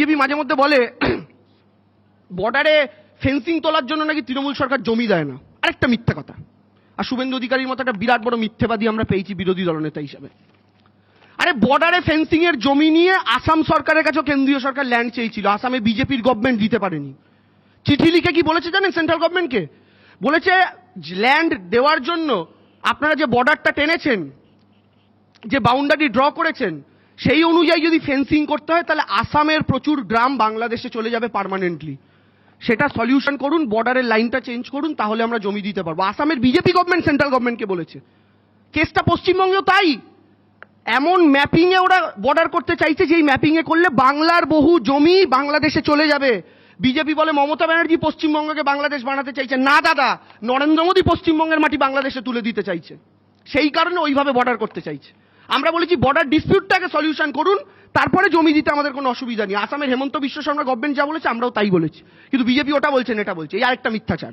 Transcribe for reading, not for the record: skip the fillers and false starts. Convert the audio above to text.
BJP মাঝে মধ্যে বলে বর্ডারে ফেন্সিং তোলার জন্য নাকি তৃণমূল সরকার জমি দেয় না, আরেকটা মিথ্যে কথা। আর শুভেন্দু অধিকারীর মতো একটা বিরাট বড় মিথ্যেবাদী আমরা পেয়েছি বিরোধী দলনেতা হিসাবে। আরে বর্ডারে ফেন্সিং এর জমি নিয়ে আসাম সরকারের কাছে কেন্দ্রীয় সরকার ল্যান্ড চেয়েছিল, আসামে বিজেপির গভর্নমেন্ট দিতে পারেনি। চিঠি লিখে কি বলেছে জানেন সেন্ট্রাল গভর্নমেন্টকে? বলেছে ল্যান্ড দেওয়ার জন্য আপনারা যে বর্ডারটা টেনেছেন, যে বাউন্ডারি ড্র করেছেন, সেই অনুযায়ী যদি ফেন্সিং করতে হয় তাহলে আসামের প্রচুর গ্রাম বাংলাদেশে চলে যাবে পার্মানেন্টলি। সেটা সলিউশন করুন, বর্ডারের লাইনটা চেঞ্জ করুন, তাহলে আমরা জমি দিতে পারবো। আসামের বিজেপি গভর্নমেন্ট সেন্ট্রাল গভর্নমেন্টকে বলেছে। কেসটা পশ্চিমবঙ্গেও তাই। এমন ম্যাপিং এ ওরা বর্ডার করতে চাইছে যেই ম্যাপিং এ করলে বাংলার বহু জমি বাংলাদেশে চলে যাবে। বিজেপি বলে মমতা ব্যানার্জি পশ্চিমবঙ্গকে বাংলাদেশ বানাতে চাইছে। না দাদা, নরেন্দ্র মোদী পশ্চিমবঙ্গের মাটি বাংলাদেশে তুলে দিতে চাইছে, সেই কারণে ওইভাবে বর্ডার করতে চাইছে। আমরা বলেছি বর্ডার ডিসপিউটটাকে সলিউশন করুন, তারপরে জমি দিতে আমাদের কোনো অসুবিধা নেই। আসামের হেমন্ত বিশ্ব শর্মা গভর্নমেন্ট যা বলেছে আমরাও তাই বলেছি, কিন্তু বিজেপি ওটা বলছেন এটা বলছে, এই আরেকটা মিথ্যাচার।